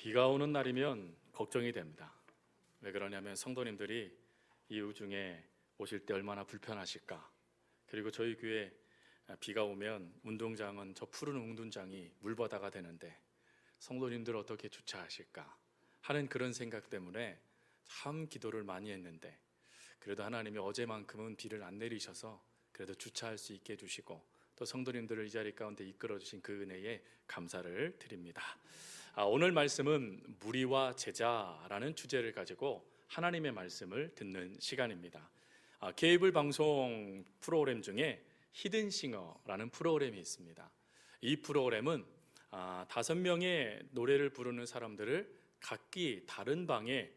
비가 오는 날이면 걱정이 됩니다. 왜 그러냐면 성도님들이 이 우중에 오실 때 얼마나 불편하실까. 그리고 저희 교회 비가 오면 운동장은 저 푸른 운동장이 물바다가 되는데 성도님들 어떻게 주차하실까 하는 그런 생각 때문에 참 기도를 많이 했는데, 그래도 하나님이 어제만큼은 비를 안 내리셔서 그래도 주차할 수 있게 해주시고 또 성도님들을 이 자리 가운데 이끌어 주신 그 은혜에 감사를 드립니다. 오늘 말씀은 무리와 제자라는 주제를 가지고 하나님의 말씀을 듣는 시간입니다. 케이블 방송 프로그램 중에 히든싱어라는 프로그램이 있습니다. 이 프로그램은 5명의 노래를 부르는 사람들을 각기 다른 방에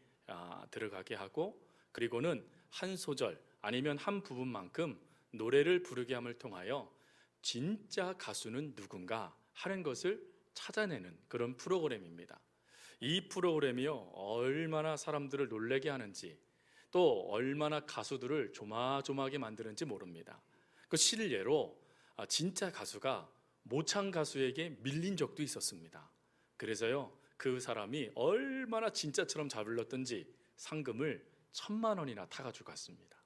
들어가게 하고, 그리고는 한 소절 아니면 한 부분만큼 노래를 부르게 함을 통하여 진짜 가수는 누군가 하는 것을 찾아내는 그런 프로그램입니다. 이 프로그램이요, 얼마나 사람들을 놀라게 하는지 또 얼마나 가수들을 조마조마하게 만드는지 모릅니다. 그 실례로 진짜 가수가 모창 가수에게 밀린 적도 있었습니다. 그래서요, 그 사람이 얼마나 진짜처럼 잘 불렀던지 상금을 1,000만 원이나 타가지고 갔습니다.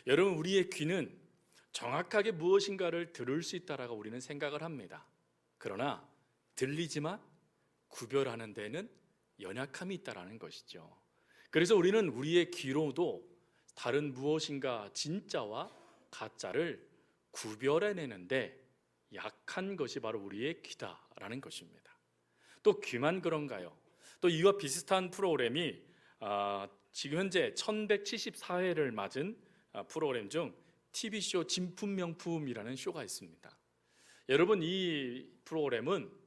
여러분, 우리의 귀는 정확하게 무엇인가를 들을 수 있다라고 우리는 생각을 합니다. 그러나 들리지만 구별하는 데는 연약함이 있다라는 것이죠. 그래서 우리는 우리의 귀로도 다른 무엇인가 진짜와 가짜를 구별해내는데 약한 것이 바로 우리의 귀다라는 것입니다. 또 귀만 그런가요? 또 이와 비슷한 프로그램이 지금 현재 1174회를 맞은 프로그램 중 TV쇼 진품명품이라는 쇼가 있습니다. 여러분, 이 프로그램은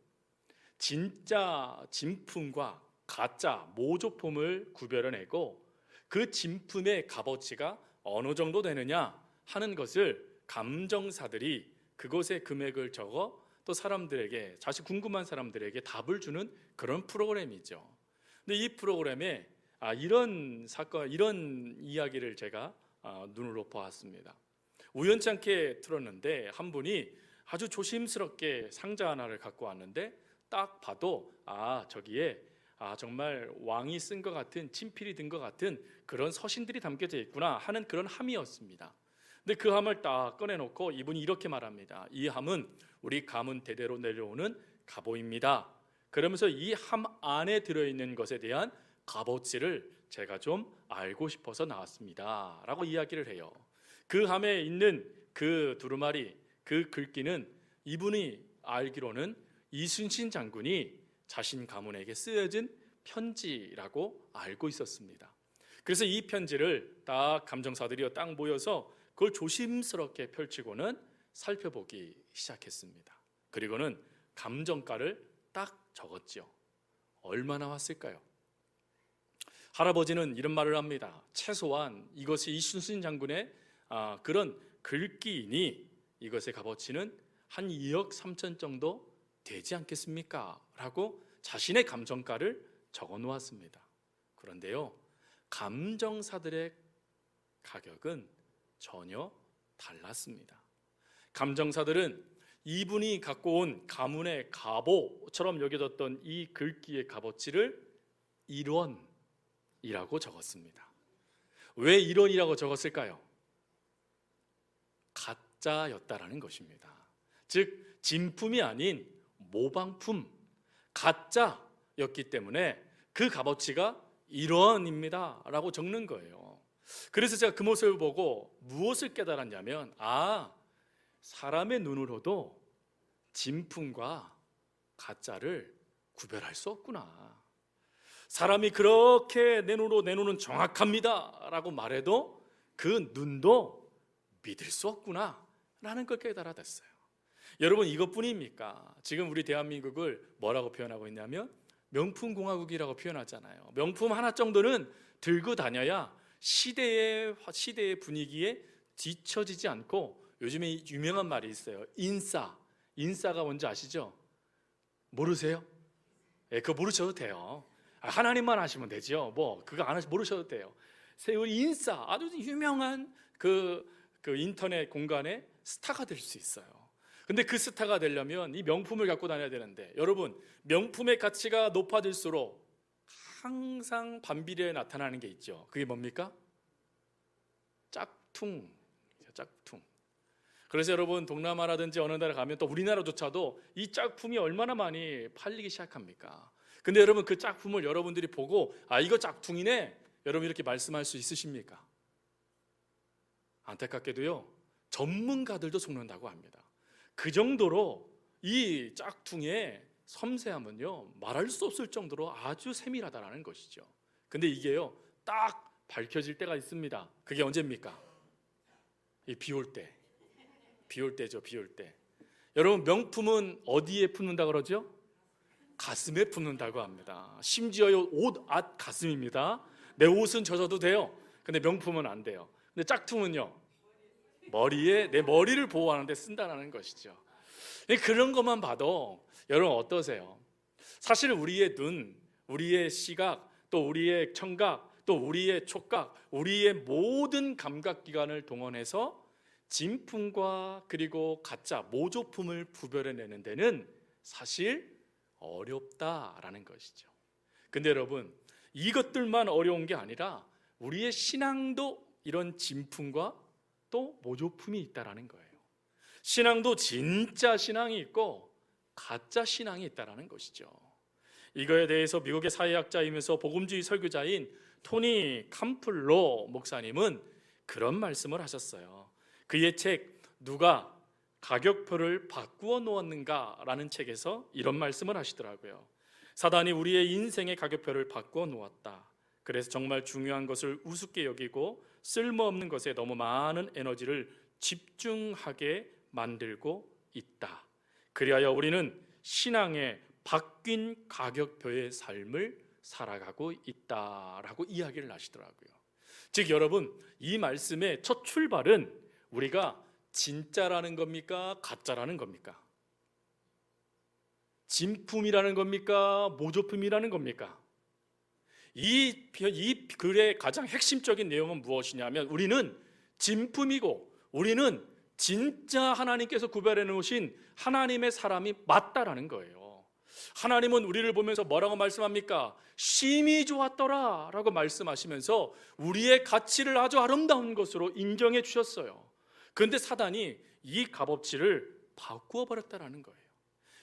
진짜 진품과 가짜 모조품을 구별해내고 그 진품의 값어치가 어느 정도 되느냐 하는 것을 감정사들이 그것의 금액을 적어 또 사람들에게, 자식 궁금한 사람들에게 답을 주는 그런 프로그램이죠. 근데 이 프로그램에 이런 사건, 이런 이야기를 제가 눈으로 보았습니다. 우연찮게 틀었는데 한 분이 아주 조심스럽게 상자 하나를 갖고 왔는데 딱 봐도 저기에 정말 왕이 쓴 것 같은, 친필이 든 것 같은 그런 서신들이 담겨져 있구나 하는 그런 함이었습니다. 근데 그 함을 딱 꺼내놓고 이분이 이렇게 말합니다. 이 함은 우리 가문 대대로 내려오는 갑오입니다. 그러면서 이 함 안에 들어있는 것에 대한 값어치를 제가 좀 알고 싶어서 나왔습니다 라고 이야기를 해요. 그 함에 있는 그 두루마리, 그 글귀는 이분이 알기로는 이순신 장군이 자신 가문에게 쓰여진 편지라고 알고 있었습니다. 그래서 이 편지를 딱 감정사들이 딱 모여서 그걸 조심스럽게 펼치고는 살펴보기 시작했습니다. 그리고는 감정가를 딱 적었죠. 얼마나 왔을까요? 할아버지는 이런 말을 합니다. 최소한 이것이 이순신 장군의 그런 글귀이니 이것의 값어치는 한 2억 3천 정도 되지 않겠습니까? 라고 자신의 감정가를 적어 놓았습니다. 그런데요, 감정사들의 가격은 전혀 달랐습니다. 감정사들은 이분이 갖고 온 가문의 갑오처럼 여겨졌던 이 글귀의 값어치를 1원이라고 적었습니다. 왜 1원이라고 적었을까요? 가짜였다라는 것입니다. 즉 진품이 아닌 모방품, 가짜였기 때문에 그 값어치가 1원입니다 라고 적는 거예요. 그래서 제가 그 모습을 보고 무엇을 깨달았냐면 사람의 눈으로도 진품과 가짜를 구별할 수 없구나. 사람이 그렇게 내 눈으로 내 눈은 정확합니다 라고 말해도 그 눈도 믿을 수 없구나 라는 걸 깨달아냈어요. 여러분, 이것뿐입니까? 지금 우리 대한민국을 뭐라고 표현하고 있냐면 명품공화국이라고 표현하잖아요. 명품 하나 정도는 들고 다녀야 시대의 분위기에 뒤처지지 않고, 요즘에 유명한 말이 있어요. 인싸가 뭔지 아시죠? 모르세요? 그거 모르셔도 돼요. 하나님만 아시면 되죠. 그거 안 모르셔도 돼요. 우리 인싸, 아주 유명한 그 인터넷 공간에 스타가 될 수 있어요. 근데 그 스타가 되려면 이 명품을 갖고 다녀야 되는데, 여러분, 명품의 가치가 높아질수록 항상 반비례에 나타나는 게 있죠. 그게 뭡니까? 짝퉁. 그래서 여러분 동남아라든지 어느 나라 가면 또 우리나라조차도 이 짝품이 얼마나 많이 팔리기 시작합니까? 근데 여러분 그 짝품을 여러분들이 보고 이거 짝퉁이네, 여러분 이렇게 말씀할 수 있으십니까? 안타깝게도요, 전문가들도 속는다고 합니다. 그 정도로 이 짝퉁의 섬세함은요 말할 수 없을 정도로 아주 세밀하다라는 것이죠. 근데 이게요 딱 밝혀질 때가 있습니다. 그게 언제입니까? 이 비 올 때. 비 올 때죠. 비 올 때. 여러분 명품은 어디에 품는다 그러죠? 가슴에 품는다고 합니다. 심지어 옷 앞 가슴입니다. 내 옷은 젖어도 돼요. 근데 명품은 안 돼요. 근데 짝퉁은요 머리에, 내 머리를 보호하는 데 쓴다는 것이죠. 그런 것만 봐도 여러분 어떠세요? 사실 우리의 눈, 우리의 시각, 또 우리의 청각, 또 우리의 촉각, 우리의 모든 감각기관을 동원해서 진품과 그리고 가짜, 모조품을 구별해내는 데는 사실 어렵다라는 것이죠. 근데 여러분 이것들만 어려운 게 아니라 우리의 신앙도 이런 진품과 또 모조품이 있다라는 거예요. 신앙도 진짜 신앙이 있고 가짜 신앙이 있다라는 것이죠. 이거에 대해서 미국의 사회학자이면서 복음주의 설교자인 토니 캄플로 목사님은 그런 말씀을 하셨어요. 그의 책 누가 가격표를 바꾸어 놓았는가라는 책에서 이런 말씀을 하시더라고요. 사단이 우리의 인생의 가격표를 바꾸어 놓았다. 그래서 정말 중요한 것을 우습게 여기고 쓸모없는 것에 너무 많은 에너지를 집중하게 만들고 있다. 그리하여 우리는 신앙의 바뀐 가격표의 삶을 살아가고 있다라고 이야기를 하시더라고요. 즉 여러분 이 말씀의 첫 출발은 우리가 진짜라는 겁니까? 가짜라는 겁니까? 진품이라는 겁니까? 모조품이라는 겁니까? 이 글의 가장 핵심적인 내용은 무엇이냐면 우리는 진품이고 우리는 진짜 하나님께서 구별해 놓으신 하나님의 사람이 맞다라는 거예요. 하나님은 우리를 보면서 뭐라고 말씀합니까? 심히 좋았더라 라고 말씀하시면서 우리의 가치를 아주 아름다운 것으로 인정해 주셨어요. 그런데 사단이 이 값어치를 바꾸어 버렸다라는 거예요.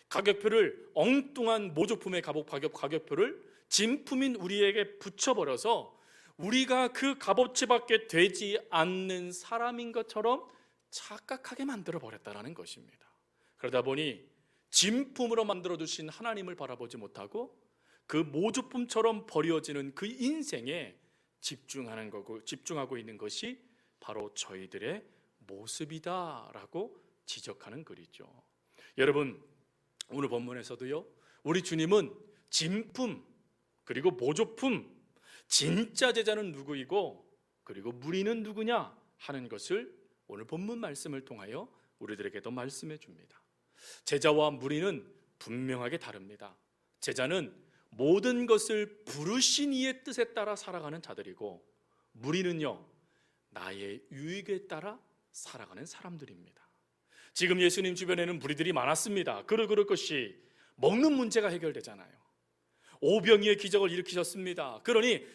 가격표를, 엉뚱한 모조품의 가격표를 진품인 우리에게 붙여버려서 우리가 그 값어치밖에 되지 않는 사람인 것처럼 착각하게 만들어 버렸다는 것입니다. 그러다 보니 진품으로 만들어 주신 하나님을 바라보지 못하고 그 모조품처럼 버려지는 그 인생에 집중하고 있는 것이 바로 저희들의 모습이다라고 지적하는 글이죠. 여러분 오늘 본문에서도요 우리 주님은 진품 그리고 모조품, 진짜 제자는 누구이고 그리고 무리는 누구냐 하는 것을 오늘 본문 말씀을 통하여 우리들에게도 말씀해 줍니다. 제자와 무리는 분명하게 다릅니다. 제자는 모든 것을 부르신 이의 뜻에 따라 살아가는 자들이고 무리는요 나의 유익에 따라 살아가는 사람들입니다. 지금 예수님 주변에는 무리들이 많았습니다. 그럴 것이 먹는 문제가 해결되잖아요. 오병이의 기적을 일으키셨습니다. 그러니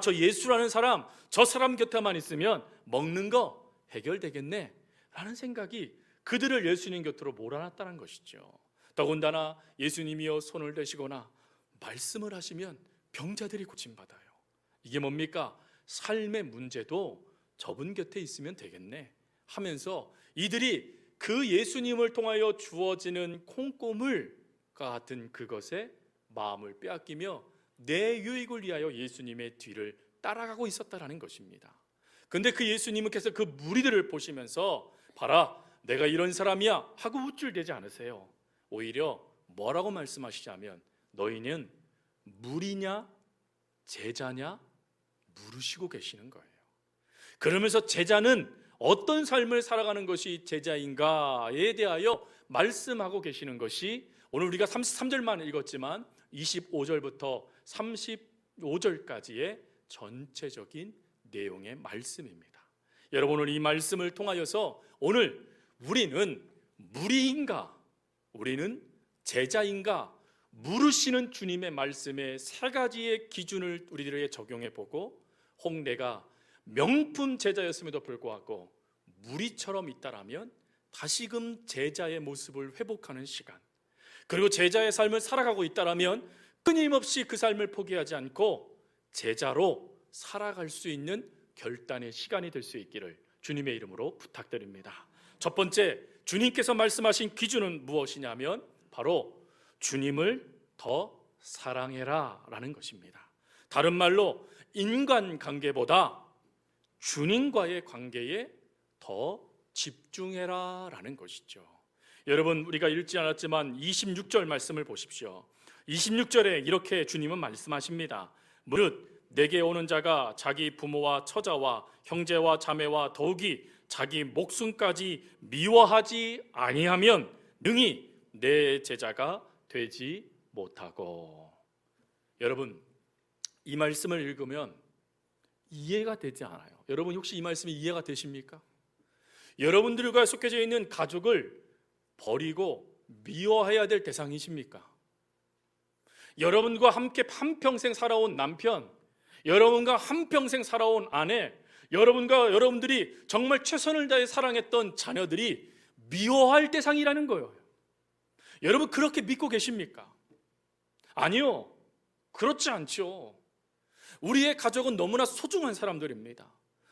저 예수라는 사람, 저 사람 곁에만 있으면 먹는 거 해결되겠네 라는 생각이 그들을 예수님 곁으로 몰아놨다는 것이죠. 더군다나 예수님이여 손을 대시거나 말씀을 하시면 병자들이 고침받아요. 이게 뭡니까? 삶의 문제도 저분 곁에 있으면 되겠네 하면서 이들이 그 예수님을 통하여 주어지는 콩고물과 같은 그것에 마음을 빼앗기며 내 유익을 위하여 예수님의 뒤를 따라가고 있었다라는 것입니다. 근데 그 예수님께서 그 무리들을 보시면서 봐라 내가 이런 사람이야 하고 우쭐대지 않으세요. 오히려 뭐라고 말씀하시자면 너희는 무리냐 제자냐 물으시고 계시는 거예요. 그러면서 제자는 어떤 삶을 살아가는 것이 제자인가에 대하여 말씀하고 계시는 것이 오늘 우리가 33절만 읽었지만 25절부터 35절까지의 전체적인 내용의 말씀입니다. 여러분 오늘 이 말씀을 통하여서 오늘 우리는 무리인가? 우리는 제자인가? 물으시는 주님의 말씀에 세 가지의 기준을 우리들에게 적용해 보고, 혹 내가 명품 제자였음에도 불구하고 무리처럼 있다라면 다시금 제자의 모습을 회복하는 시간, 그리고 제자의 삶을 살아가고 있다라면 끊임없이 그 삶을 포기하지 않고 제자로 살아갈 수 있는 결단의 시간이 될 수 있기를 주님의 이름으로 부탁드립니다. 첫 번째, 주님께서 말씀하신 기준은 무엇이냐면 바로 주님을 더 사랑해라 라는 것입니다. 다른 말로 인간관계보다 주님과의 관계에 더 집중해라 라는 것이죠. 여러분, 우리가 읽지 않았지만 26절 말씀을 보십시오. 26절에 이렇게 주님은 말씀하십니다. 무릇 내게 오는 자가 자기 부모와 처자와 형제와 자매와 더욱이 자기 목숨까지 미워하지 아니하면 능히 내 제자가 되지 못하고. 여러분, 이 말씀을 읽으면 이해가 되지 않아요. 여러분, 혹시 이 말씀이 이해가 되십니까? 여러분들과 속해져 있는 가족을 버리고 미워해야 될 대상이십니까? 여러분과 함께 한평생 살아온 남편, 여러분과 한평생 살아온 아내, 여러분들이 정말 최선을 다해 사랑했던 자녀들이 미워할 대상이라는 거예요. 여러분, 그렇게 믿고 계십니까? 아니요, 그렇지 않죠. 우리의 가족은 너무나 소중한 사람들입니다.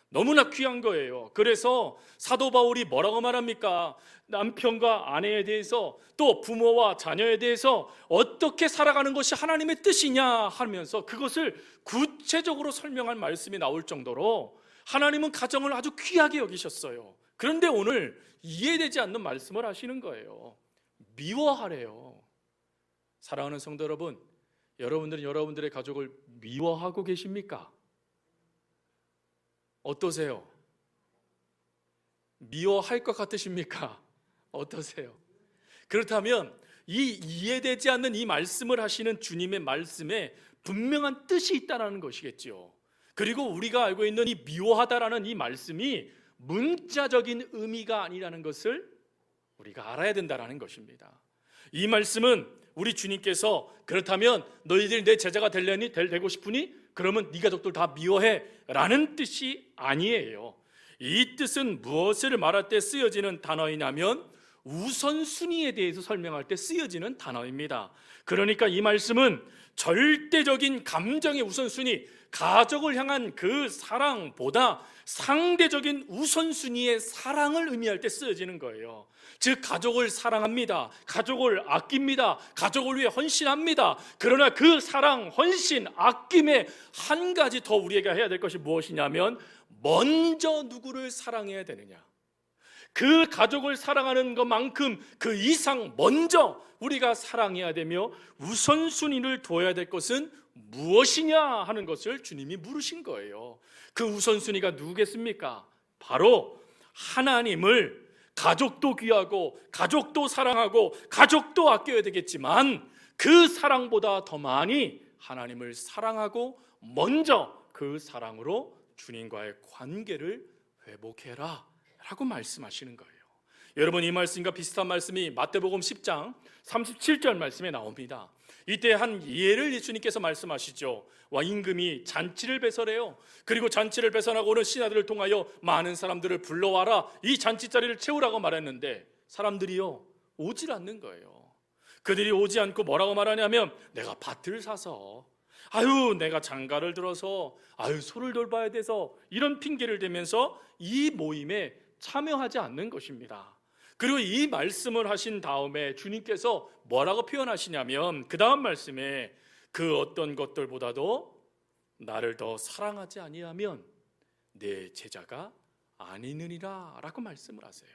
너무나 귀한 거예요. 그래서 사도 바울이 뭐라고 말합니까? 남편과 아내에 대해서, 또 부모와 자녀에 대해서 어떻게 살아가는 것이 하나님의 뜻이냐 하면서 그것을 구체적으로 설명할 말씀이 나올 정도로 하나님은 가정을 아주 귀하게 여기셨어요. 그런데 오늘 이해되지 않는 말씀을 하시는 거예요. 미워하래요. 사랑하는 성도 여러분, 여러분들은 여러분들의 가족을 미워하고 계십니까? 어떠세요? 미워할 것 같으십니까? 어떠세요? 그렇다면 이 이해되지 않는 이 말씀을 하시는 주님의 말씀에 분명한 뜻이 있다는 것이겠죠. 그리고 우리가 알고 있는 이 미워하다라는 이 말씀이 문자적인 의미가 아니라는 것을 우리가 알아야 된다는 것입니다. 이 말씀은 우리 주님께서 그렇다면 너희들이 내 제자가 되고 싶으니 그러면 네 가족들 다 미워해 라는 뜻이 아니에요. 이 뜻은 무엇을 말할 때 쓰여지는 단어이냐면 우선순위에 대해서 설명할 때 쓰여지는 단어입니다. 그러니까 이 말씀은 절대적인 감정의 우선순위, 가족을 향한 그 사랑보다 상대적인 우선순위의 사랑을 의미할 때 쓰여지는 거예요. 즉, 가족을 사랑합니다. 가족을 아낍니다. 가족을 위해 헌신합니다. 그러나 그 사랑, 헌신, 아낌에 한 가지 더 우리가 해야 될 것이 무엇이냐면 먼저 누구를 사랑해야 되느냐, 그 가족을 사랑하는 것만큼 그 이상 먼저 우리가 사랑해야 되며 우선순위를 둬야 될 것은 무엇이냐 하는 것을 주님이 물으신 거예요. 그 우선순위가 누구겠습니까? 바로 하나님을, 가족도 귀하고 가족도 사랑하고 가족도 아껴야 되겠지만 그 사랑보다 더 많이 하나님을 사랑하고 먼저 그 사랑으로 주님과의 관계를 회복해라 라고 말씀하시는 거예요. 여러분, 이 말씀과 비슷한 말씀이 마태복음 10장 37절 말씀에 나옵니다. 이때 한 예를 예수님께서 말씀하시죠. 임금이 잔치를 배설해요. 그리고 잔치를 배설하고 오는 신하들을 통하여 많은 사람들을 불러와라, 이 잔치자리를 채우라고 말했는데 사람들이요 오질 않는 거예요. 그들이 오지 않고 뭐라고 말하냐면 내가 밭을 사서, 내가 장가를 들어서, 소를 돌봐야 돼서, 이런 핑계를 대면서 이 모임에 참여하지 않는 것입니다. 그리고 이 말씀을 하신 다음에 주님께서 뭐라고 표현하시냐면 그 다음 말씀에 그 어떤 것들보다도 나를 더 사랑하지 아니하면 내 제자가 아니느니라 라고 말씀을 하세요.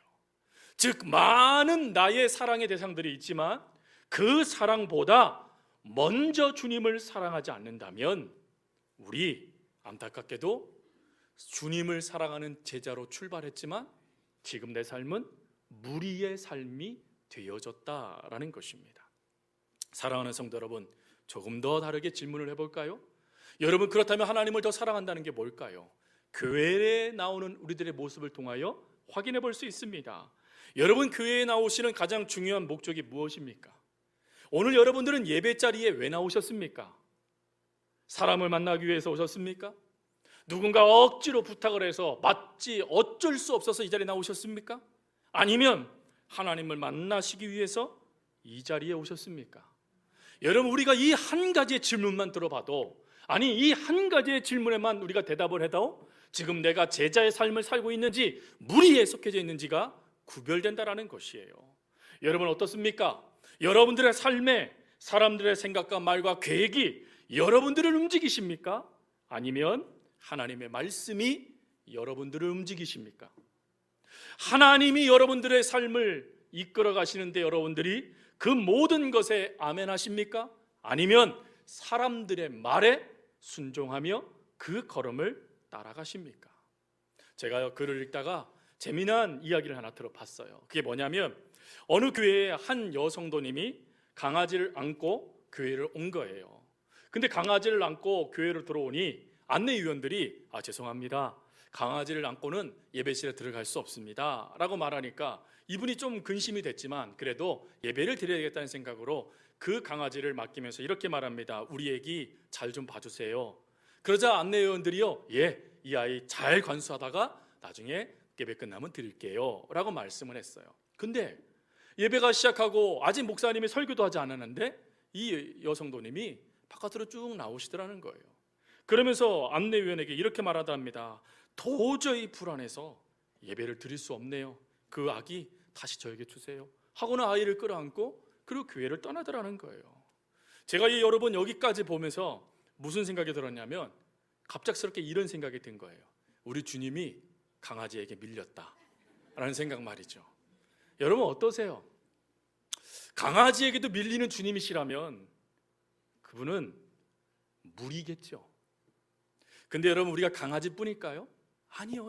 즉, 많은 나의 사랑의 대상들이 있지만 그 사랑보다 먼저 주님을 사랑하지 않는다면 우리 안타깝게도 주님을 사랑하는 제자로 출발했지만 지금 내 삶은 무리의 삶이 되어졌다라는 것입니다. 사랑하는 성도 여러분, 조금 더 다르게 질문을 해볼까요? 여러분, 그렇다면 하나님을 더 사랑한다는 게 뭘까요? 교회에 나오는 우리들의 모습을 통하여 확인해 볼 수 있습니다. 여러분, 교회에 나오시는 가장 중요한 목적이 무엇입니까? 오늘 여러분들은 예배 자리에 왜 나오셨습니까? 사람을 만나기 위해서 오셨습니까? 누군가 억지로 부탁을 해서 마치 어쩔 수 없어서 이 자리에 나오셨습니까? 아니면 하나님을 만나시기 위해서 이 자리에 오셨습니까? 여러분, 우리가 이 한 가지의 질문만 들어봐도, 아니 이 한 가지의 질문에만 우리가 대답을 해도 지금 내가 제자의 삶을 살고 있는지 무리에 속해져 있는지가 구별된다라는 것이에요. 여러분 어떻습니까? 여러분들의 삶에 사람들의 생각과 말과 계획이 여러분들을 움직이십니까? 아니면 하나님의 말씀이 여러분들을 움직이십니까? 하나님이 여러분들의 삶을 이끌어 가시는데 여러분들이 그 모든 것에 아멘 하십니까? 아니면 사람들의 말에 순종하며 그 걸음을 따라가십니까? 제가 글을 읽다가 재미난 이야기를 하나 들어봤어요. 그게 뭐냐면 어느 교회에 한 여성도님이 강아지를 안고 교회를 온 거예요. 근데 강아지를 안고 교회로 들어오니 안내위원들이 죄송합니다, 강아지를 안고는 예배실에 들어갈 수 없습니다 라고 말하니까 이분이 좀 근심이 됐지만 그래도 예배를 드려야겠다는 생각으로 그 강아지를 맡기면서 이렇게 말합니다. 우리 애기 잘 좀 봐주세요. 그러자 안내위원들이요, 예, 이 아이 잘 관수하다가 나중에 예배 끝나면 드릴게요 라고 말씀을 했어요. 근데 예배가 시작하고 아직 목사님이 설교도 하지 않았는데 이 여성도님이 바깥으로 쭉 나오시더라는 거예요. 그러면서 안내위원에게 이렇게 말하답니다. 도저히 불안해서 예배를 드릴 수 없네요. 그 아기 다시 저에게 주세요 하고는 아이를 끌어안고 그리고 교회를 떠나더라는 거예요. 제가 여러분 여기까지 보면서 무슨 생각이 들었냐면 갑작스럽게 이런 생각이 든 거예요. 우리 주님이 강아지에게 밀렸다라는 생각 말이죠. 여러분 어떠세요? 강아지에게도 밀리는 주님이시라면 그분은 무리겠죠. 근데 여러분 우리가 강아지뿐일까요? 아니요.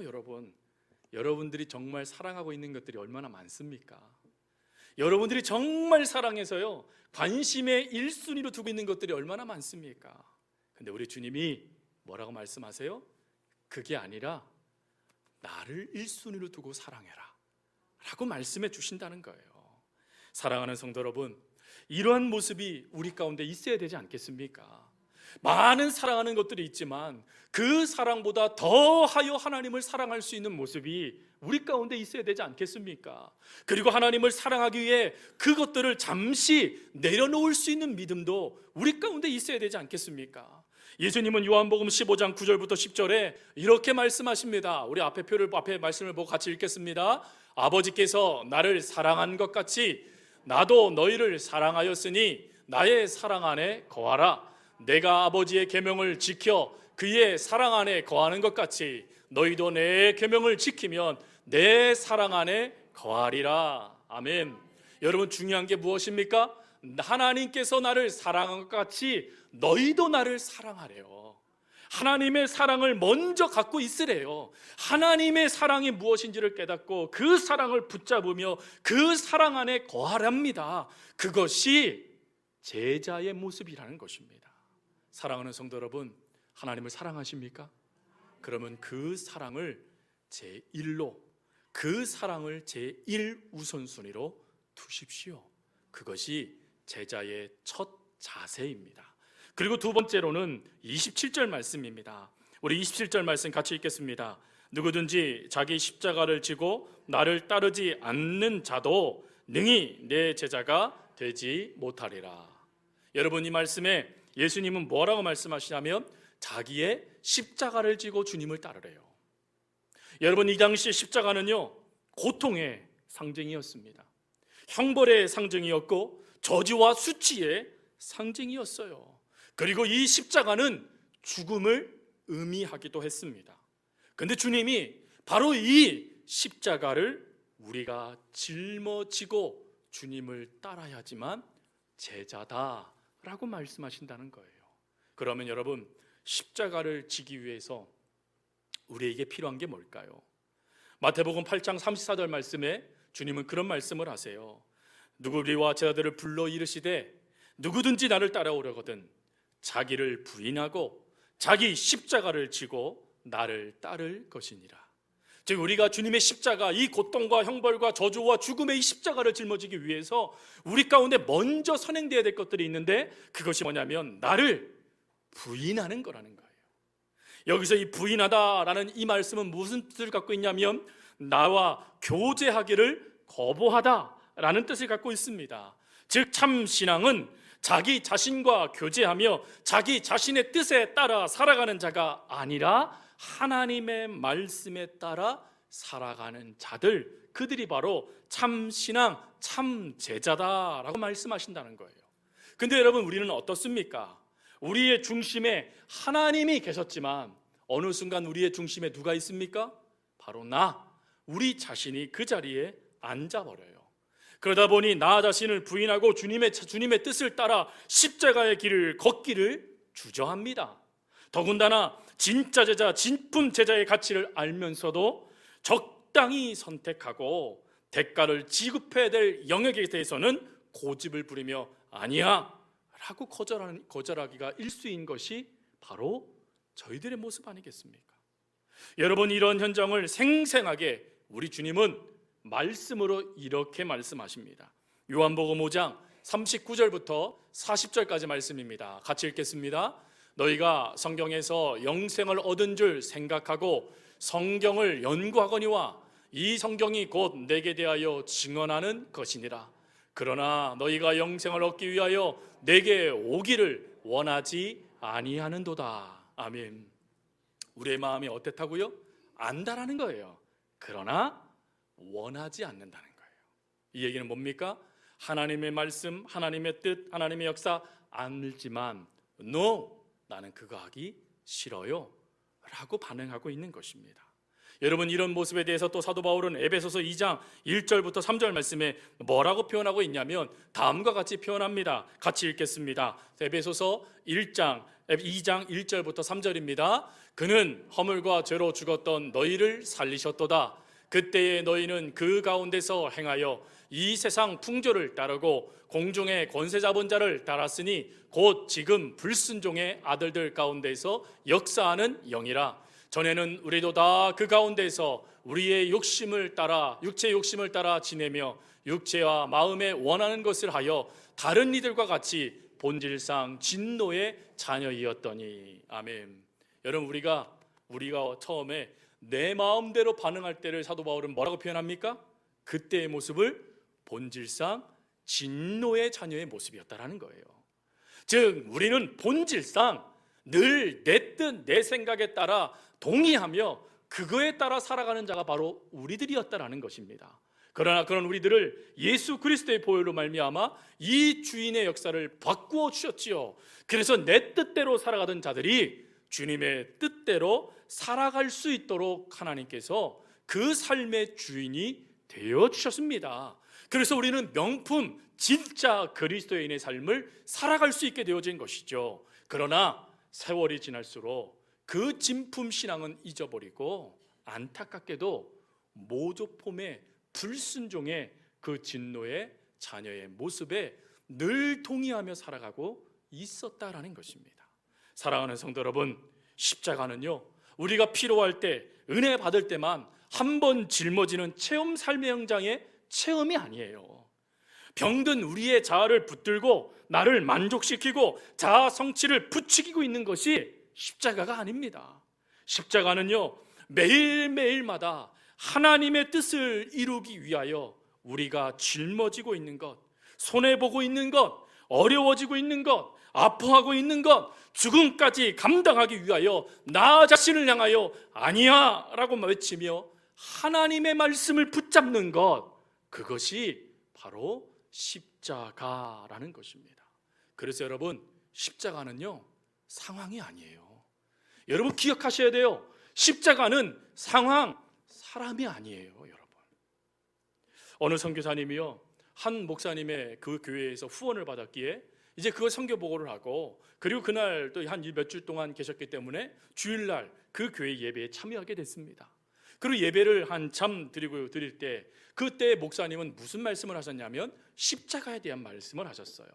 여러분들이 정말 사랑하고 있는 것들이 얼마나 많습니까? 여러분들이 정말 사랑해서요 관심의 1순위로 두고 있는 것들이 얼마나 많습니까? 근데 우리 주님이 뭐라고 말씀하세요? 그게 아니라 나를 1순위로 두고 사랑해라 라고 말씀해 주신다는 거예요. 사랑하는 성도 여러분, 이러한 모습이 우리 가운데 있어야 되지 않겠습니까? 많은 사랑하는 것들이 있지만 그 사랑보다 더하여 하나님을 사랑할 수 있는 모습이 우리 가운데 있어야 되지 않겠습니까? 그리고 하나님을 사랑하기 위해 그것들을 잠시 내려놓을 수 있는 믿음도 우리 가운데 있어야 되지 않겠습니까? 예수님은 요한복음 15장 9절부터 10절에 이렇게 말씀하십니다. 우리 앞에 말씀을 보고 같이 읽겠습니다. 아버지께서 나를 사랑한 것 같이 나도 너희를 사랑하였으니 나의 사랑 안에 거하라. 내가 아버지의 계명을 지켜 그의 사랑 안에 거하는 것 같이 너희도 내 계명을 지키면 내 사랑 안에 거하리라. 아멘. 여러분 중요한 게 무엇입니까? 하나님께서 나를 사랑한 것 같이 너희도 나를 사랑하래요. 하나님의 사랑을 먼저 갖고 있으래요. 하나님의 사랑이 무엇인지를 깨닫고 그 사랑을 붙잡으며 그 사랑 안에 거하랍니다. 그것이 제자의 모습이라는 것입니다. 사랑하는 성도 여러분, 하나님을 사랑하십니까? 그러면 그 사랑을 제1로, 그 사랑을 제1우선순위로 두십시오. 그것이 제자의 첫 자세입니다. 그리고 두 번째로는 27절 말씀입니다. 우리 27절 말씀 같이 읽겠습니다. 누구든지 자기 십자가를 지고 나를 따르지 않는 자도 능히 내 제자가 되지 못하리라. 여러분 이 말씀에 예수님은 뭐라고 말씀하시냐면 자기의 십자가를 지고 주님을 따르래요. 여러분 이 당시 십자가는요 고통의 상징이었습니다. 형벌의 상징이었고 저주와 수치의 상징이었어요. 그리고 이 십자가는 죽음을 의미하기도 했습니다. 그런데 주님이 바로 이 십자가를 우리가 짊어지고 주님을 따라야지만 제자다라고 말씀하신다는 거예요. 그러면 여러분 십자가를 지기 위해서 우리에게 필요한 게 뭘까요? 마태복음 8장 34절 말씀에 주님은 그런 말씀을 하세요. 누구리와 제자들을 불러 이르시되 누구든지 나를 따라오려거든 자기를 부인하고 자기 십자가를 지고 나를 따를 것이니라. 즉 우리가 주님의 십자가, 이 고통과 형벌과 저주와 죽음의 이 십자가를 짊어지기 위해서 우리 가운데 먼저 선행되어야 될 것들이 있는데, 그것이 뭐냐면 나를 부인하는 거라는 거예요. 여기서 이 부인하다라는 이 말씀은 무슨 뜻을 갖고 있냐면 나와 교제하기를 거부하다라는 뜻을 갖고 있습니다. 즉 참 신앙은 자기 자신과 교제하며 자기 자신의 뜻에 따라 살아가는 자가 아니라 하나님의 말씀에 따라 살아가는 자들, 그들이 바로 참 신앙, 참 제자다라고 말씀하신다는 거예요. 근데 여러분, 우리는 어떻습니까? 우리의 중심에 하나님이 계셨지만 어느 순간 우리의 중심에 누가 있습니까? 바로 우리 자신이 그 자리에 앉아버려요. 그러다 보니 나 자신을 부인하고 주님의 뜻을 따라 십자가의 길을 걷기를 주저합니다. 더군다나 진짜 제자, 진품 제자의 가치를 알면서도 적당히 선택하고 대가를 지급해야 될 영역에 대해서는 고집을 부리며 아니야 라고 거절하기가 일수인 것이 바로 저희들의 모습 아니겠습니까? 여러분, 이런 현장을 생생하게 우리 주님은 말씀으로 이렇게 말씀하십니다. 요한복음 5장 39절부터 40절까지 말씀입니다. 같이 읽겠습니다. 너희가 성경에서 영생을 얻은 줄 생각하고 성경을 연구하거니와 이 성경이 곧 내게 대하여 증언하는 것이니라. 그러나 너희가 영생을 얻기 위하여 내게 오기를 원하지 아니하는도다. 아멘. 우리의 마음이 어땠다고요? 안다라는 거예요. 그러나 원하지 않는다는 거예요. 이 얘기는 뭡니까? 하나님의 말씀, 하나님의 뜻, 하나님의 역사 알지만 No, 나는 그거 하기 싫어요 라고 반응하고 있는 것입니다. 여러분, 이런 모습에 대해서 또 사도 바울은 에베소서 2장 1절부터 3절 말씀에 뭐라고 표현하고 있냐면 다음과 같이 표현합니다. 같이 읽겠습니다. 에베소서 2장 1절부터 3절입니다. 그는 허물과 죄로 죽었던 너희를 살리셨도다. 그때에 너희는 그 가운데서 행하여 이 세상 풍조를 따르고 공중의 권세 잡은 자를 따랐으니 곧 지금 불순종의 아들들 가운데서 역사하는 영이라. 전에는 우리도 다 그 가운데서 우리의 욕심을 따라, 육체의 욕심을 따라 지내며 육체와 마음에 원하는 것을 하여 다른 이들과 같이 본질상 진노의 자녀이었더니. 아멘. 여러분, 우리가 처음에 내 마음대로 반응할 때를 사도 바울은 뭐라고 표현합니까? 그때의 모습을 본질상 진노의 자녀의 모습이었다라는 거예요. 즉 우리는 본질상 늘 내 뜻, 내 생각에 따라 동의하며 그거에 따라 살아가는 자가 바로 우리들이었다라는 것입니다. 그러나 그런 우리들을 예수 그리스도의 보혈로 말미암아 이 주인의 역사를 바꾸어 주셨지요. 그래서 내 뜻대로 살아가던 자들이 주님의 뜻대로 살아갈 수 있도록 하나님께서 그 삶의 주인이 되어 주셨습니다. 그래서 우리는 명품 진짜 그리스도인의 삶을 살아갈 수 있게 되어진 것이죠. 그러나 세월이 지날수록 그 진품 신앙은 잊어버리고 안타깝게도 모조폼의 불순종의 그 진노의 자녀의 모습에 늘 동의하며 살아가고 있었다라는 것입니다. 사랑하는 성도 여러분, 십자가는요 우리가 필요할 때, 은혜 받을 때만 한 번 짊어지는 체험 삶의 현장의 체험이 아니에요. 병든 우리의 자아를 붙들고 나를 만족시키고 자아 성취를 부추기고 있는 것이 십자가가 아닙니다. 십자가는요 매일매일마다 하나님의 뜻을 이루기 위하여 우리가 짊어지고 있는 것, 손해보고 있는 것, 어려워지고 있는 것, 아파하고 있는 것, 죽음까지 감당하기 위하여 나 자신을 향하여 아니야 라고 외치며 하나님의 말씀을 붙잡는 것, 그것이 바로 십자가라는 것입니다. 그래서 여러분, 십자가는요 상황이 아니에요. 여러분 기억하셔야 돼요. 십자가는 상황, 사람이 아니에요. 여러분, 어느 선교사님이요 한 목사님의 그 교회에서 후원을 받았기에 이제 그거 선교 보고를 하고, 그리고 그날 또 한 몇 주 동안 계셨기 때문에 주일날 그 교회 예배에 참여하게 됐습니다. 그리고 예배를 한참 드릴 때 그때 목사님은 무슨 말씀을 하셨냐면 십자가에 대한 말씀을 하셨어요.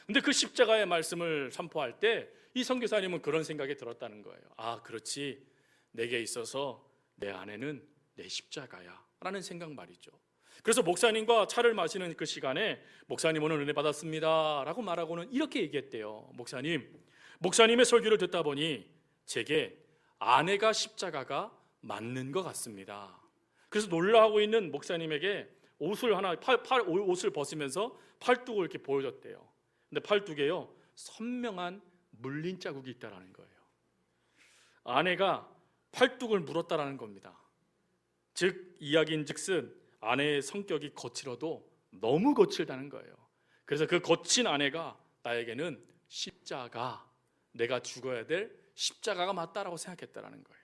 근데 그 십자가의 말씀을 선포할 때 이 선교사님은 그런 생각이 들었다는 거예요. 아, 그렇지, 내게 있어서 내 안에는 내 십자가야 라는 생각 말이죠. 그래서 목사님과 차를 마시는 그 시간에 목사님 오늘 은혜 받았습니다 라고 말하고는 이렇게 얘기했대요. 목사님의 설교를 듣다 보니 제게 아내가 십자가가 맞는 것 같습니다. 그래서 놀라고 있는 목사님에게 옷을 옷을 벗으면서 팔뚝을 이렇게 보여줬대요. 근데 팔뚝에요 선명한 물린 자국이 있다라는 거예요. 아내가 팔뚝을 물었다라는 겁니다. 즉 이야기인즉슨 아내의 성격이 거칠어도 너무 거칠다는 거예요. 그래서 그 거친 아내가 나에게는 십자가, 내가 죽어야 될 십자가가 맞다라고 생각했다라는 거예요.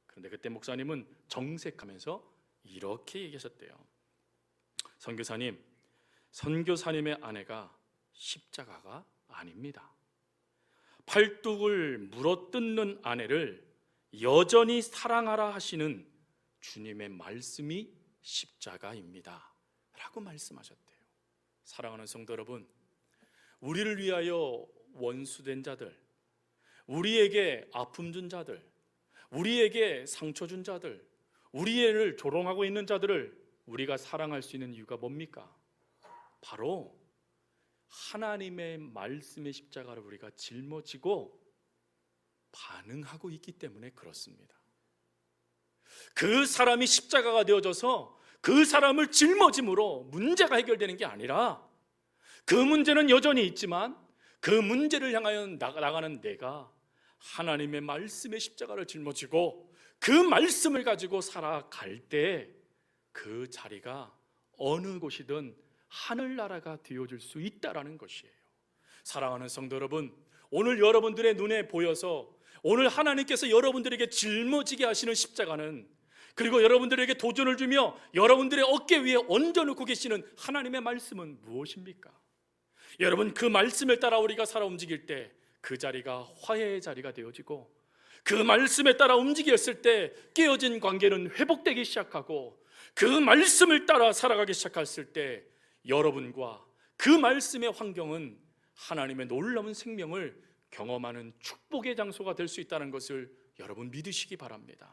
그런데 그때 목사님은 정색하면서 이렇게 얘기하셨대요. 선교사님의 아내가 십자가가 아닙니다. 팔뚝을 물어뜯는 아내를 여전히 사랑하라 하시는 주님의 말씀이 십자가입니다 라고 말씀하셨대요. 사랑하는 성도 여러분, 우리를 위하여 원수된 자들, 우리에게 아픔 준 자들, 우리에게 상처 준 자들, 우리를 조롱하고 있는 자들을 우리가 사랑할 수 있는 이유가 뭡니까? 바로 하나님의 말씀의 십자가를 우리가 짊어지고 반응하고 있기 때문에 그렇습니다. 그 사람이 십자가가 되어져서 그 사람을 짊어짐으로 문제가 해결되는 게 아니라 그 문제는 여전히 있지만 그 문제를 향하여 나가는 내가 하나님의 말씀의 십자가를 짊어지고 그 말씀을 가지고 살아갈 때 그 자리가 어느 곳이든 하늘나라가 되어줄 수 있다라는 것이에요. 사랑하는 성도 여러분, 오늘 여러분들의 눈에 보여서 오늘 하나님께서 여러분들에게 짊어지게 하시는 십자가는, 그리고 여러분들에게 도전을 주며 여러분들의 어깨 위에 얹어놓고 계시는 하나님의 말씀은 무엇입니까? 여러분, 그 말씀을 따라 우리가 살아 움직일 때 그 자리가 화해의 자리가 되어지고, 그 말씀에 따라 움직였을 때 깨어진 관계는 회복되기 시작하고, 그 말씀을 따라 살아가기 시작했을 때 여러분과 그 말씀의 환경은 하나님의 놀라운 생명을 경험하는 축복의 장소가 될 수 있다는 것을 여러분 믿으시기 바랍니다.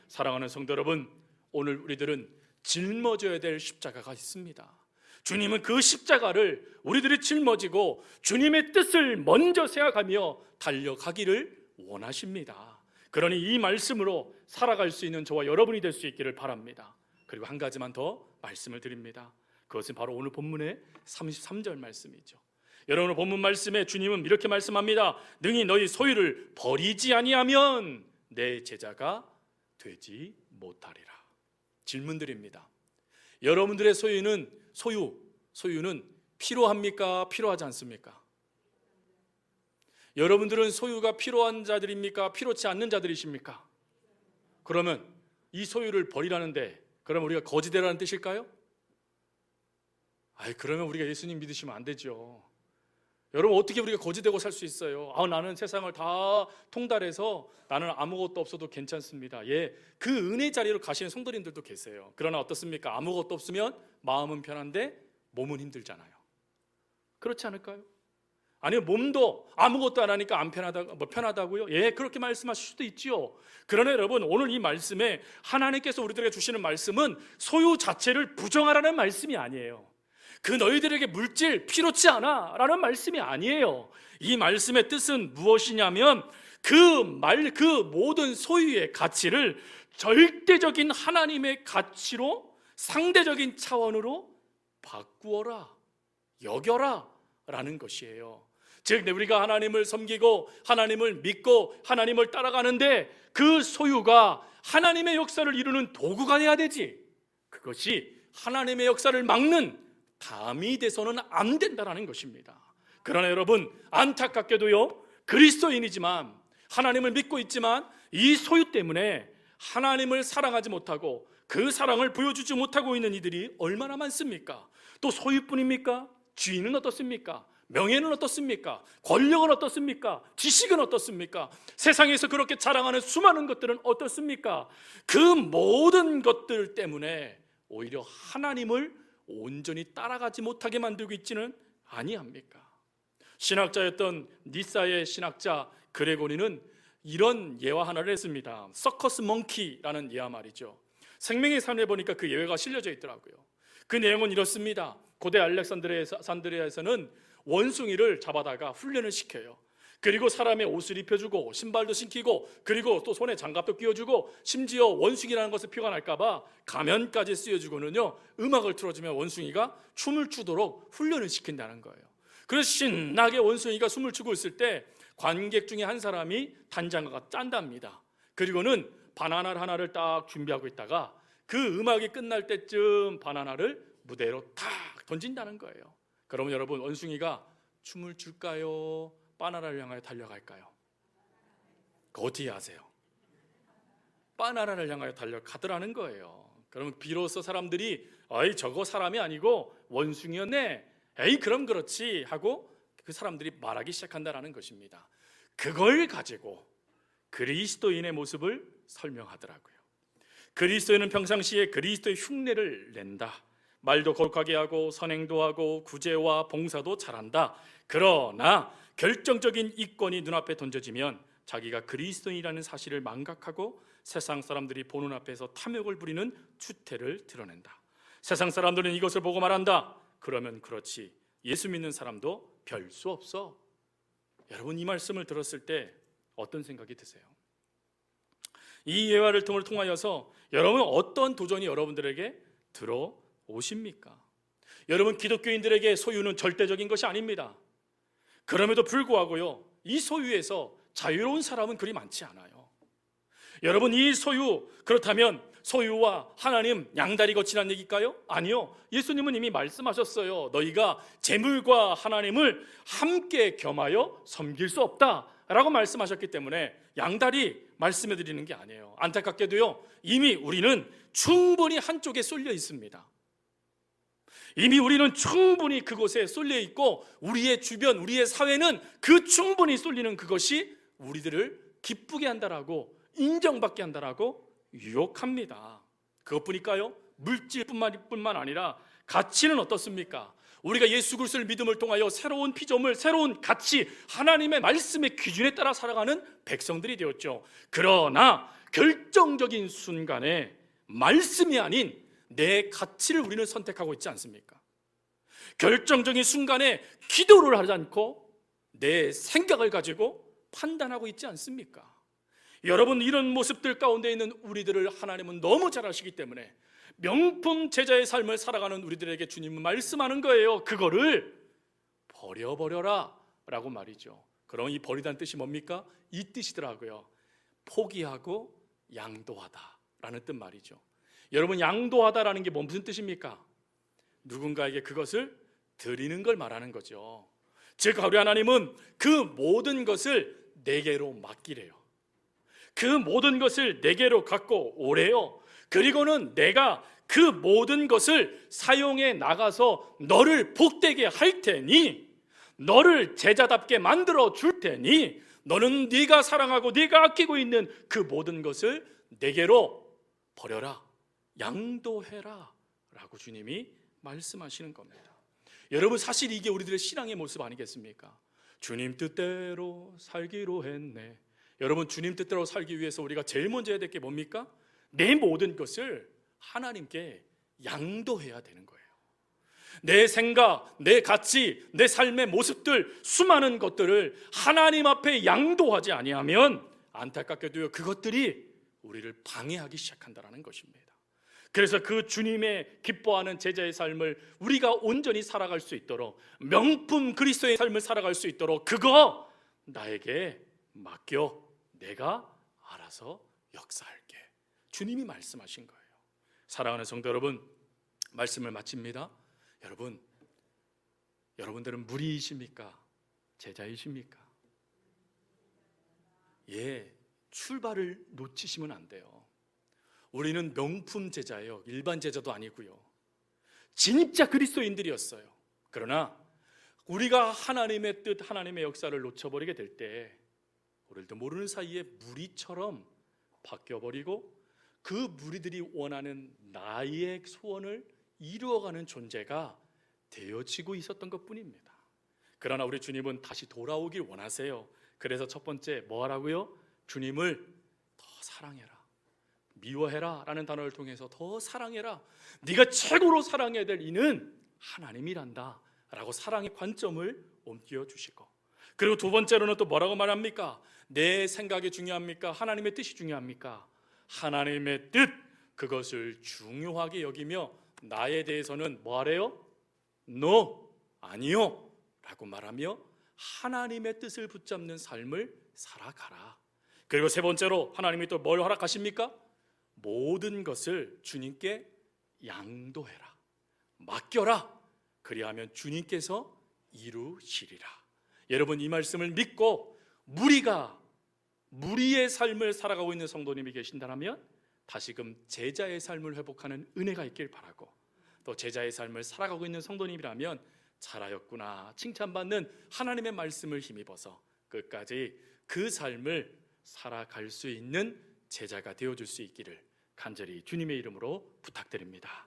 사랑하는 성도 여러분, 오늘 우리들은 짊어져야 될 십자가가 있습니다. 주님은 그 십자가를 우리들이 짊어지고 주님의 뜻을 먼저 생각하며 달려가기를 원하십니다. 그러니 이 말씀으로 살아갈 수 있는 저와 여러분이 될 수 있기를 바랍니다. 그리고 한 가지만 더 말씀을 드립니다. 그것은 바로 오늘 본문의 33절 말씀이죠. 여러분, 본문 말씀에 주님은 이렇게 말씀합니다. 능히 너희 소유를 버리지 아니하면 내 제자가 되지 못하리라. 질문 드립니다. 여러분들의 소유는 필요합니까? 필요하지 않습니까? 여러분들은 소유가 필요한 자들입니까? 필요치 않는 자들이십니까? 그러면 이 소유를 버리라는데, 그러면 우리가 거지되라는 뜻일까요? 그러면 우리가 예수님 믿으시면 안 되죠. 여러분, 어떻게 우리가 거지되고 살 수 있어요? 나는 세상을 다 통달해서 나는 아무것도 없어도 괜찮습니다. 그 은혜 자리로 가시는 성도님들도 계세요. 그러나 어떻습니까? 아무것도 없으면 마음은 편한데 몸은 힘들잖아요. 그렇지 않을까요? 아니면 몸도 아무것도 안 하니까 안 편하다고요? 그렇게 말씀하실 수도 있지요. 그러나 여러분, 오늘 이 말씀에 하나님께서 우리들에게 주시는 말씀은 소유 자체를 부정하라는 말씀이 아니에요. 그 너희들에게 물질 필요치 않아 라는 말씀이 아니에요. 이 말씀의 뜻은 무엇이냐면 그 모든 소유의 가치를 절대적인 하나님의 가치로, 상대적인 차원으로 바꾸어라, 여겨라 라는 것이에요. 즉, 우리가 하나님을 섬기고 하나님을 믿고 하나님을 따라가는데 그 소유가 하나님의 역사를 이루는 도구가 돼야 되지, 그것이 하나님의 역사를 막는 담이 돼서는 안 된다는 것입니다. 그러나 여러분, 안타깝게도요, 그리스도인이지만 하나님을 믿고 있지만 이 소유 때문에 하나님을 사랑하지 못하고 그 사랑을 보여주지 못하고 있는 이들이 얼마나 많습니까? 또 소유뿐입니까? 지위는 어떻습니까? 명예는 어떻습니까? 권력은 어떻습니까? 지식은 어떻습니까? 세상에서 그렇게 자랑하는 수많은 것들은 어떻습니까? 그 모든 것들 때문에 오히려 하나님을 온전히 따라가지 못하게 만들고 있지는 아니합니까? 신학자였던 니사의 신학자 그레고리는 이런 예화 하나를 했습니다. 서커스 몽키라는 예화 말이죠. 생명의 산에 보니까 그 예외가 실려져 있더라고요. 그 내용은 이렇습니다. 고대 알렉산드리아에서는 원숭이를 잡아다가 훈련을 시켜요. 그리고 사람의 옷을 입혀주고 신발도 신기고 그리고 또 손에 장갑도 끼워주고 심지어 원숭이라는 것을 표가 날까봐 가면까지 쓰여주고는요, 음악을 틀어주면 원숭이가 춤을 추도록 훈련을 시킨다는 거예요. 그래서 신나게 원숭이가 춤을 추고 있을 때 관객 중에 한 사람이 단장가가 짠답니다. 그리고는 바나나 하나를 딱 준비하고 있다가 그 음악이 끝날 때쯤 바나나를 무대로 탁 던진다는 거예요. 그러면 여러분, 원숭이가 춤을 출까요? 바나나를 향하여 달려갈까요? 그거 어떻게 아세요? 바나나를 향하여 달려가더라는 거예요. 그러면 비로소 사람들이 어이, 저거 사람이 아니고 원숭이였네, 에이 그럼 그렇지 하고 그 사람들이 말하기 시작한다는 것입니다. 그걸 가지고 그리스도인의 모습을 설명하더라고요. 그리스도인은 평상시에 그리스도의 흉내를 낸다. 말도 거룩하게 하고 선행도 하고 구제와 봉사도 잘한다. 그러나 결정적인 이권이 눈앞에 던져지면 자기가 그리스도인이라는 사실을 망각하고 세상 사람들이 보는 앞에서 탐욕을 부리는 추태를 드러낸다. 세상 사람들은 이것을 보고 말한다. 그러면 그렇지, 예수 믿는 사람도 별 수 없어. 여러분, 이 말씀을 들었을 때 어떤 생각이 드세요? 이 예화를 통하여서 여러분 어떤 도전이 여러분들에게 들어오십니까? 여러분, 기독교인들에게 소유는 절대적인 것이 아닙니다. 그럼에도 불구하고요, 이 소유에서 자유로운 사람은 그리 많지 않아요. 여러분, 이 소유, 그렇다면 소유와 하나님 양다리 거치라는 얘기일까요? 아니요. 예수님은 이미 말씀하셨어요. 너희가 재물과 하나님을 함께 겸하여 섬길 수 없다라고 말씀하셨기 때문에 양다리 말씀해 드리는 게 아니에요. 안타깝게도요, 이미 우리는 충분히 한쪽에 쏠려 있습니다. 이미 우리는 충분히 그곳에 쏠려 있고 우리의 주변, 우리의 사회는 그 충분히 쏠리는 그것이 우리들을 기쁘게 한다라고, 인정받게 한다라고 유혹합니다. 그것뿐일까요? 물질뿐만 아니라 가치는 어떻습니까? 우리가 예수 그리스도를 믿음을 통하여 새로운 피조물, 새로운 가치, 하나님의 말씀의 기준에 따라 살아가는 백성들이 되었죠. 그러나 결정적인 순간에 말씀이 아닌 내 가치를 우리는 선택하고 있지 않습니까? 결정적인 순간에 기도를 하지 않고 내 생각을 가지고 판단하고 있지 않습니까? 여러분, 이런 모습들 가운데 있는 우리들을 하나님은 너무 잘 아시기 때문에 명품 제자의 삶을 살아가는 우리들에게 주님은 말씀하는 거예요. 그거를 버려버려라 라고 말이죠. 그럼 이 버리다는 뜻이 뭡니까? 이 뜻이더라고요. 포기하고 양도하다 라는 뜻 말이죠. 여러분, 양도하다라는 게 무슨 뜻입니까? 누군가에게 그것을 드리는 걸 말하는 거죠. 즉, 우리 하나님은 그 모든 것을 내게로 맡기래요. 그 모든 것을 내게로 갖고 오래요. 그리고는 내가 그 모든 것을 사용해 나가서 너를 복되게 할 테니, 너를 제자답게 만들어 줄 테니, 너는 네가 사랑하고 네가 아끼고 있는 그 모든 것을 내게로 버려라, 양도해라 라고 주님이 말씀하시는 겁니다. 여러분, 사실 이게 우리들의 신앙의 모습 아니겠습니까? 주님 뜻대로 살기로 했네. 여러분, 주님 뜻대로 살기 위해서 우리가 제일 먼저 해야 될 게 뭡니까? 내 모든 것을 하나님께 양도해야 되는 거예요. 내 생각, 내 가치, 내 삶의 모습들, 수많은 것들을 하나님 앞에 양도하지 아니하면 안타깝게도요, 그것들이 우리를 방해하기 시작한다는 것입니다. 그래서 그 주님의 기뻐하는 제자의 삶을 우리가 온전히 살아갈 수 있도록, 명품 그리스도의 삶을 살아갈 수 있도록 그거 나에게 맡겨, 내가 알아서 역사할게. 주님이 말씀하신 거예요. 사랑하는 성도 여러분, 말씀을 마칩니다. 여러분들은 무리이십니까? 제자이십니까? 출발을 놓치시면 안 돼요. 우리는 명품 제자예요. 일반 제자도 아니고요. 진짜 그리스도인들이었어요. 그러나 우리가 하나님의 뜻, 하나님의 역사를 놓쳐버리게 될 때 우리도 모르는 사이에 무리처럼 바뀌어버리고 그 무리들이 원하는 나의 소원을 이루어가는 존재가 되어지고 있었던 것뿐입니다. 그러나 우리 주님은 다시 돌아오길 원하세요. 그래서 첫 번째 뭐 하라고요? 주님을 더 사랑해라. 미워해라 라는 단어를 통해서 더 사랑해라, 네가 최고로 사랑해야 될 이는 하나님이란다 라고 사랑의 관점을 옮겨 주시고, 그리고 두 번째로는 또 뭐라고 말합니까? 내 생각이 중요합니까? 하나님의 뜻이 중요합니까? 하나님의 뜻, 그것을 중요하게 여기며 나에 대해서는 뭐하래요? No, 아니요 라고 말하며 하나님의 뜻을 붙잡는 삶을 살아가라. 그리고 세 번째로 하나님이 또 뭘 허락하십니까? 모든 것을 주님께 양도해라, 맡겨라. 그리하면 주님께서 이루시리라. 여러분, 이 말씀을 믿고 무리의 삶을 살아가고 있는 성도님이 계신다면 다시금 제자의 삶을 회복하는 은혜가 있길 바라고, 또 제자의 삶을 살아가고 있는 성도님이라면 잘하였구나 칭찬받는 하나님의 말씀을 힘입어서 끝까지 그 삶을 살아갈 수 있는 제자가 되어줄 수 있기를 간절히 주님의 이름으로 부탁드립니다.